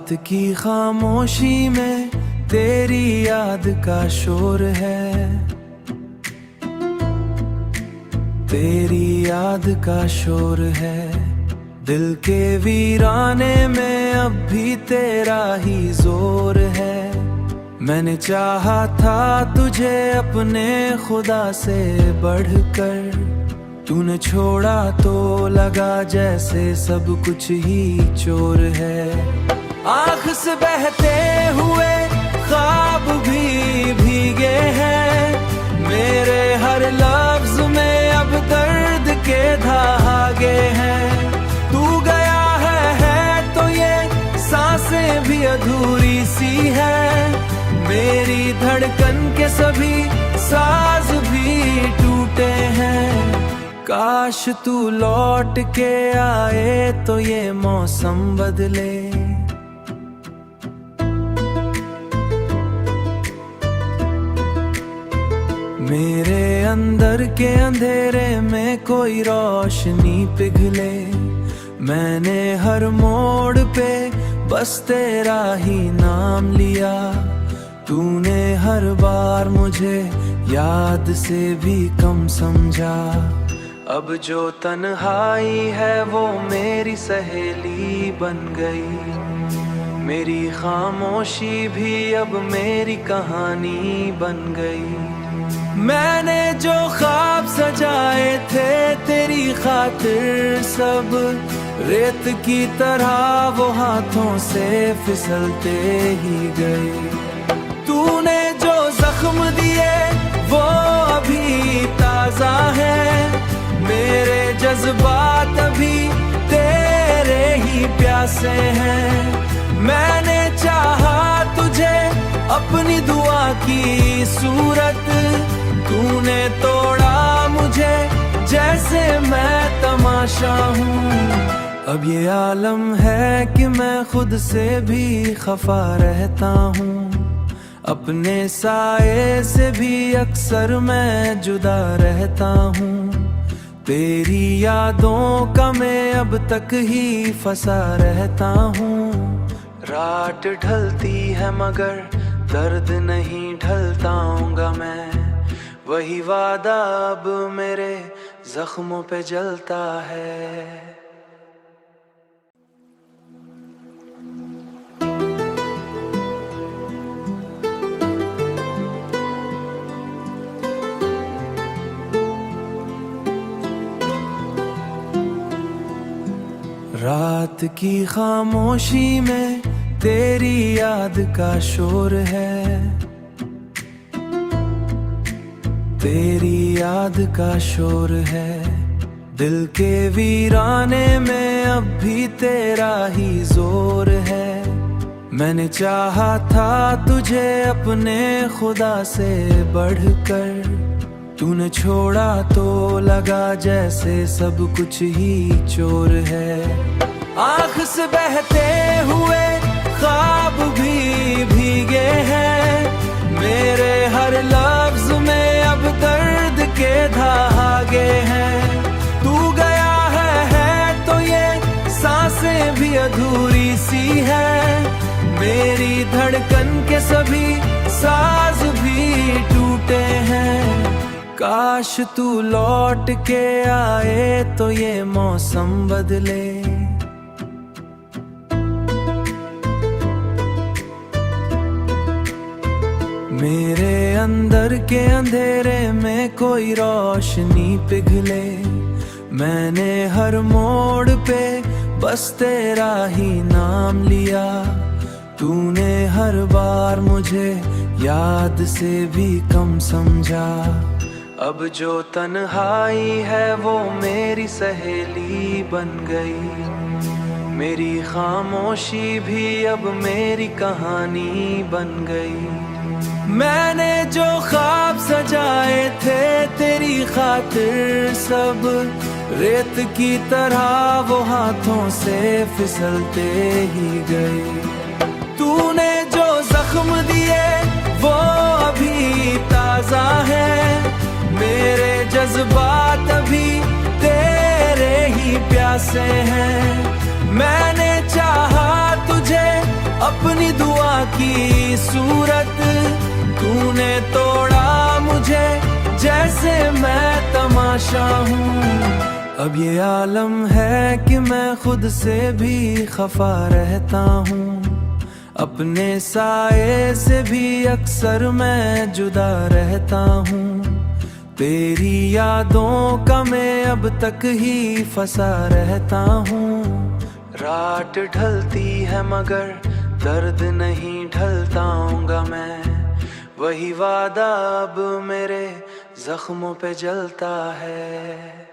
रात की खामोशी में तेरी याद का शोर है, तेरी याद का शोर है। दिल के वीराने में अब भी तेरा ही जोर है। मैंने चाहा था तुझे अपने खुदा से बढ़कर, तूने छोड़ा तो लगा जैसे सब कुछ ही चोर है। आँख से बहते हुए ख्वाब भी भीगे हैं, मेरे हर लफ्ज में अब दर्द के धागे हैं। तू गया है तो ये सांसें भी अधूरी सी है, मेरी धड़कन के सभी साज भी टूटे हैं। काश तू लौट के आए तो ये मौसम बदले, मेरे अंदर के अंधेरे में कोई रोशनी पिघले। मैंने हर मोड़ पे बस तेरा ही नाम लिया, तूने हर बार मुझे याद से भी कम समझा। अब जो तन्हाई है वो मेरी सहेली बन गई, मेरी खामोशी भी अब मेरी कहानी बन गई। मैंने जो ख्वाब सजाए थे तेरी खातिर सब रेत की तरह वो हाथों से फिसलते ही गए। तूने जो जख्म दिए वो अभी ताजा है, मेरे जज्बात अभी तेरे ही प्यासे हैं। मैंने चाहा तुझे अपनी दुआ की सूरत, तूने तोड़ा मुझे जैसे मैं तमाशा हूँ। अब ये आलम है कि मैं खुद से भी खफा रहता हूँ, अपने साए से भी अक्सर मैं जुदा रहता हूँ। तेरी यादों का मैं अब तक ही फंसा रहता हूँ। रात ढलती है मगर दर्द नहीं ढलताऊंगा मैं, वही वादा अब मेरे जख्मों पे जलता है। रात की खामोशी में तेरी याद का शोर है, तेरी याद का शोर है। दिल के वीराने में अब भी तेरा ही जोर है। मैंने चाहा था तुझे अपने खुदा से बढ़कर, तूने छोड़ा तो लगा जैसे सब कुछ ही चोर है। आँख से बहते हुए ख्वाब भी भीगे हैं, मेरे हर लफ्ज में अब दर्द के धागे हैं। तू गया है तो ये सांसें भी अधूरी सी है, मेरी धड़कन के सभी साज भी टूटे हैं। काश तू लौट के आए तो ये मौसम बदले, मेरे अंदर के अंधेरे में कोई रोशनी पिघले। मैंने हर मोड़ पे बस तेरा ही नाम लिया, तूने हर बार मुझे याद से भी कम समझा। अब जो तन्हाई है वो मेरी सहेली बन गई, मेरी खामोशी भी अब मेरी कहानी बन गई। मैंने जो ख्वाब सजाए थे तेरी खातिर सब रेत की तरह वो हाथों से फिसलते ही गए। तूने जो जख्म दिए वो अभी ताजा है, मेरे जज्बात अभी तेरे ही प्यासे हैं। मैंने चाहा तुझे तूने तोड़ा मुझे जैसे मैं तमाशा हूँ। अब ये आलम है कि मैं खुद से भी खफा रहता हूँ, अपने साए से भी अक्सर मैं जुदा रहता हूँ। तेरी यादों का मैं अब तक ही फंसा रहता हूँ। रात ढलती है मगर दर्द नहीं ढलताऊंगा मैं, वही वादा अब मेरे जख्मों पे जलता है।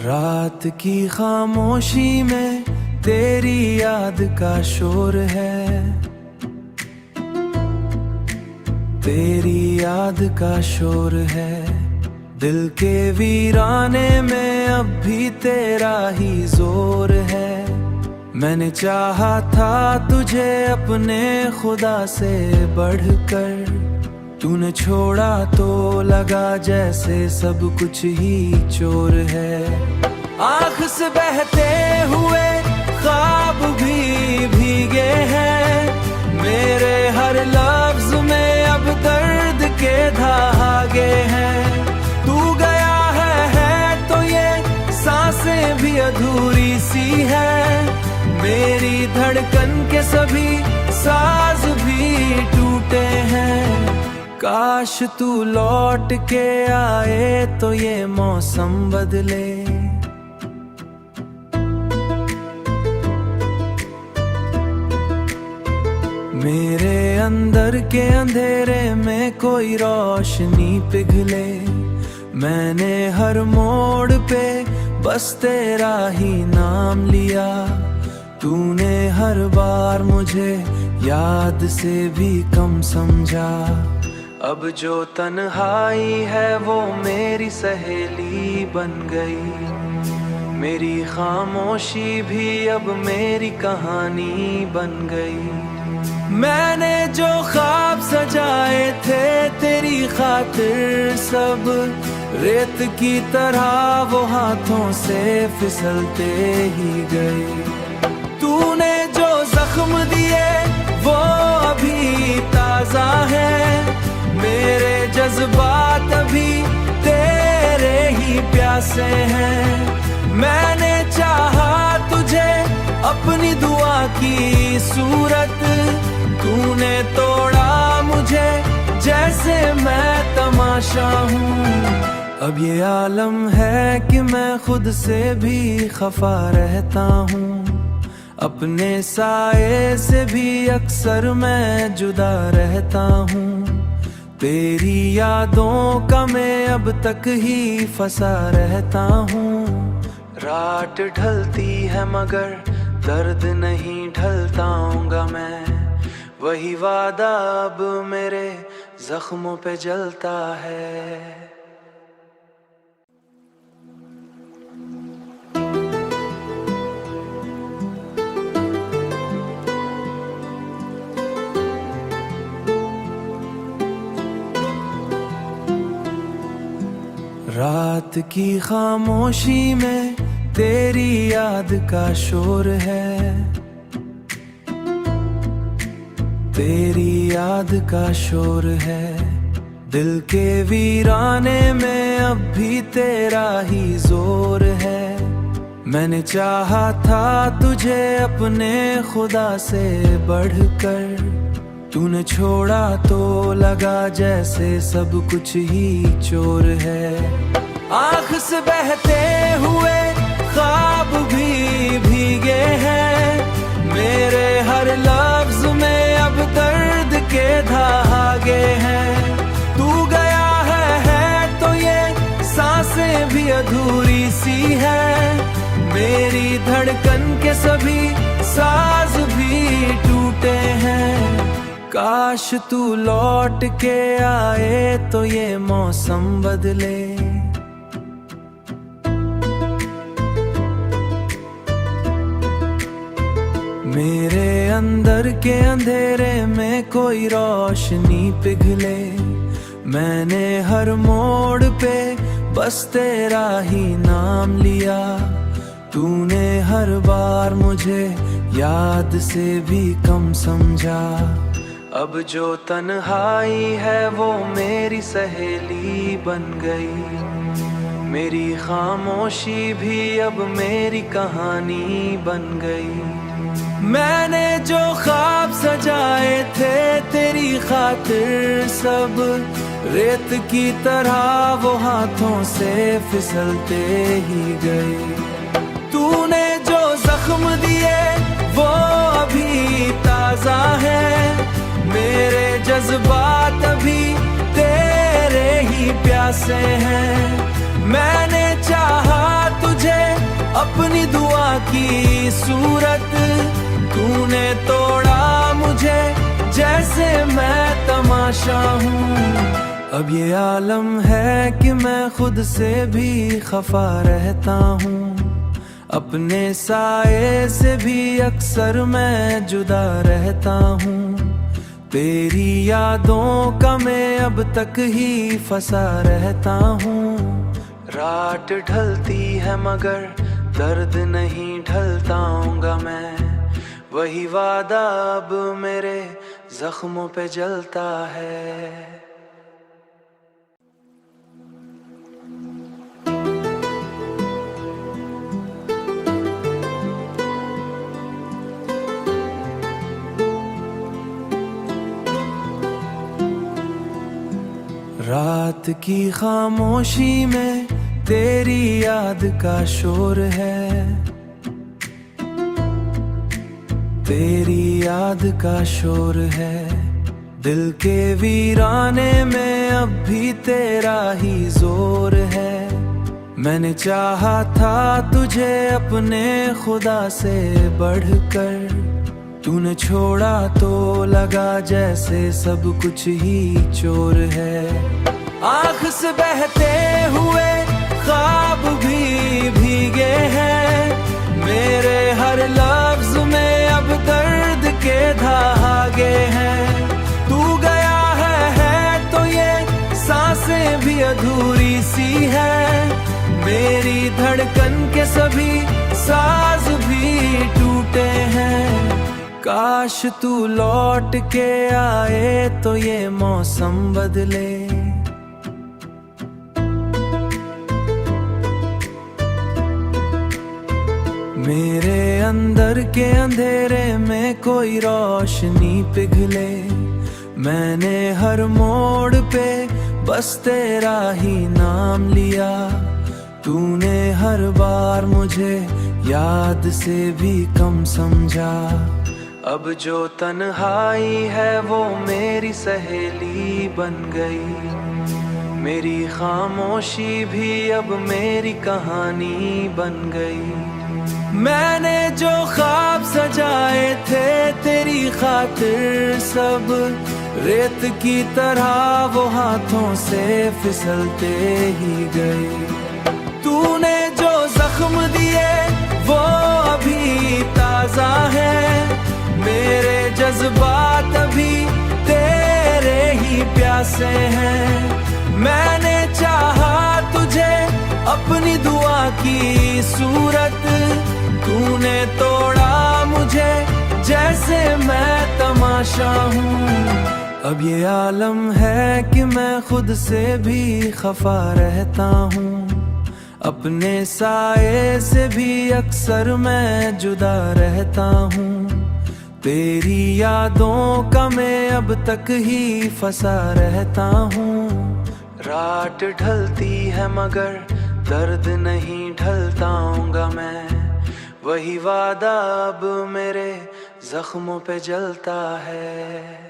रात की खामोशी में तेरी याद का शोर है, तेरी याद का शोर है। दिल के वीराने में अब भी तेरा ही जोर है। मैंने चाहा था तुझे अपने खुदा से बढ़कर, तूने छोड़ा तो लगा जैसे सब कुछ ही चोर है। आँख से बहते हुए ख्वाब भी भीगे हैं, मेरे हर लफ्ज में अब दर्द के धागे हैं। तू गया है तो ये सांसें भी अधूरी सी है, मेरी धड़कन के सभी साज भी टूटे हैं। काश तू लौट के आए तो ये मौसम बदले, मेरे अंदर के अंधेरे में कोई रोशनी पिघले। मैंने हर मोड़ पे बस तेरा ही नाम लिया, तूने हर बार मुझे याद से भी कम समझा। अब जो तन्हाई है वो मेरी सहेली बन गई, मेरी खामोशी भी अब मेरी कहानी बन गई। मैंने जो ख्वाब सजाए थे तेरी खातिर सब रेत की तरह वो हाथों से फिसलते ही गए। तूने जो जख्म दिए वो अभी ताजा है, मेरे जज्बात अभी तेरे ही प्यासे हैं। मैंने चाहा तुझे अपनी दुआ की सूरत, तूने तोड़ा मुझे जैसे मैं तमाशा हूँ। अब ये आलम है कि मैं खुद से भी खफा रहता हूँ, अपने साए से भी अक्सर मैं जुदा रहता हूँ। तेरी यादों का मैं अब तक ही फंसा रहता हूँ। रात ढलती है मगर दर्द नहीं ढलताऊंगा मैं, वही वादा अब मेरे जख्मों पे जलता है। रात की खामोशी में तेरी याद का शोर है, तेरी याद का शोर है। दिल के वीराने में अब भी तेरा ही जोर है। मैंने चाहा था तुझे अपने खुदा से बढ़कर, तूने छोड़ा तो लगा जैसे सब कुछ ही चोर है। आँख से बहते हुए ख्वाब भी भीगे हैं, मेरे हर लफ्ज में अब दर्द के धागे हैं। तू गया है तो ये सांसें भी अधूरी सी है, मेरी धड़कन के सभी साज भी टूटे हैं। काश तू लौट के आए तो ये मौसम बदले, मेरे अंदर के अंधेरे में कोई रोशनी पिघले। मैंने हर मोड़ पे बस तेरा ही नाम लिया। तूने हर बार मुझे याद से भी कम समझा। अब जो तन्हाई है वो मेरी सहेली बन गई। मेरी खामोशी भी अब मेरी कहानी बन गई। मैंने जो ख्वाब सजाए थे तेरी खातिर सब रेत की तरह वो हाथों से फिसलते ही गए। तूने जो जख्म दिए वो अभी ताजा है। मेरे जज्बात अभी तेरे ही प्यासे हैं। मैंने चाहा तुझे अपनी दुआ की सूरत। तूने तोड़ा मुझे जैसे मैं तमाशा हूँ। अब ये आलम है कि मैं खुद से भी खफा रहता हूँ। अपने साये से भी अक्सर मैं जुदा रहता हूँ। तेरी यादों का मैं अब तक ही फंसा रहता हूँ। रात ढलती है मगर दर्द नहीं ढलताऊंगा मैं। वही वादा अब मेरे जख्मों पे जलता है। रात की खामोशी में तेरी याद का शोर है। तेरी याद का शोर है। दिल के वीराने में अब भी तेरा ही जोर है। मैंने चाहा था तुझे अपने खुदा से बढ़कर। तूने छोड़ा तो लगा जैसे सब कुछ ही चोर है। आँख से बहते हुए ख्वाब भी भीगे हैं। मेरे हर लफ्ज में अब दर्द के धागे हैं। तू गया है तो ये सांसें भी अधूरी सी है। मेरी धड़कन के सभी साज भी टूटे हैं। काश तू लौट के आए तो ये मौसम बदले। मेरे अंदर के अंधेरे में कोई रोशनी पिघले। मैंने हर मोड़ पे बस तेरा ही नाम लिया। तूने हर बार मुझे याद से भी कम समझा। अब जो तन्हाई है वो मेरी सहेली बन गई। मेरी खामोशी भी अब मेरी कहानी बन गई। मैंने जो ख्वाब सजाए थे तेरी खातिर सब रेत की तरह वो हाथों से फिसलते ही गए। तूने जो जख्म दिए वो अभी ताजा है। मेरे जज्बात अभी तेरे ही प्यासे हैं। मैंने चाहा तुझे अपनी दुआ की सूरत। तूने तोड़ा मुझे जैसे मैं तमाशा हूँ। अब ये आलम है कि मैं खुद से भी खफा रहता हूँ। अपने साये से भी अक्सर मैं जुदा रहता हूँ। तेरी यादों का मैं अब तक ही फंसा रहता हूँ। रात ढलती है मगर दर्द नहीं ढलताऊंगा मैं। वही वादा अब मेरे जख्मों पे जलता है।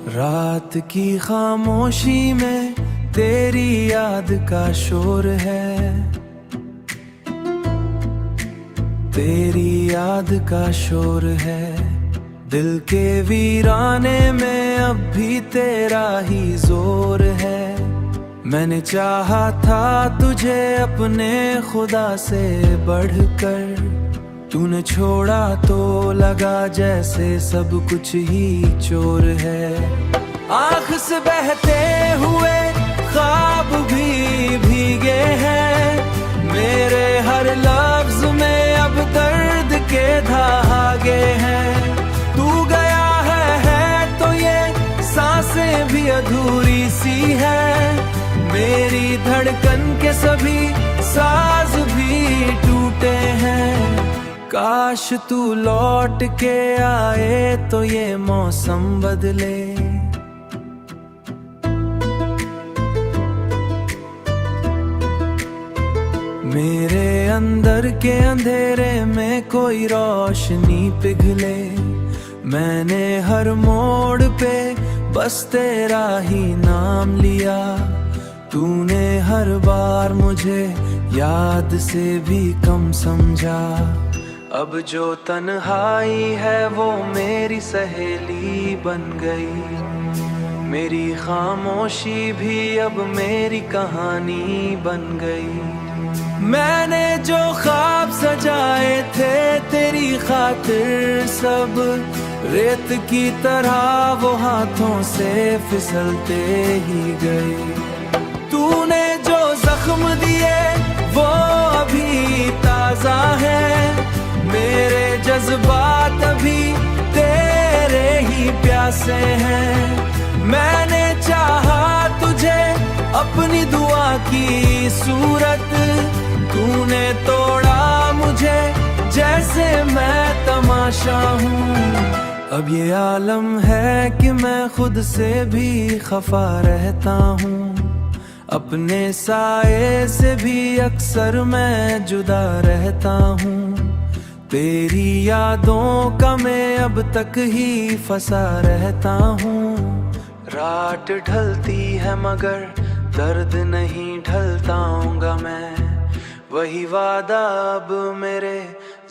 रात की खामोशी में तेरी याद का शोर है। तेरी याद का शोर है। दिल के वीराने में अब भी तेरा ही जोर है। मैंने चाहा था तुझे अपने खुदा से बढ़कर, तूने छोड़ा तो लगा जैसे सब कुछ ही चोर है। आँख से बहते हुए ख्वाब भी भीगे हैं, मेरे हर लफ्ज में अब दर्द के धागे हैं। तू गया है तो ये सांसें भी अधूरी सी है, मेरी धड़कन के सभी साज भी टूटे हैं। काश तू लौट के आए तो ये मौसम बदले। मेरे अंदर के अंधेरे में कोई रोशनी पिघले। मैंने हर मोड़ पे बस तेरा ही नाम लिया, तूने हर बार मुझे याद से भी कम समझा। अब जो तन्हाई है वो मेरी सहेली बन गई, मेरी खामोशी भी अब मेरी कहानी बन गई। मैंने जो ख्वाब सजाए थे तेरी खातिर सब रेत की तरह वो हाथों से फिसलते ही गए। तूने जो जख्म दिए वो अभी ताजा है, मेरे जज्बात अभी तेरे ही प्यासे हैं। मैंने चाहा तुझे अपनी दुआ की सूरत, तूने तोड़ा मुझे जैसे मैं तमाशा हूँ। अब ये आलम है कि मैं खुद से भी खफा रहता हूँ, अपने साए से भी अक्सर मैं जुदा रहता हूँ। तेरी यादों का मैं अब तक ही फंसा रहता हूँ। रात ढलती है मगर दर्द नहीं ढलताऊंगा मैं, वही वादा अब मेरे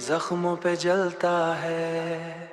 जख्मों पे जलता है।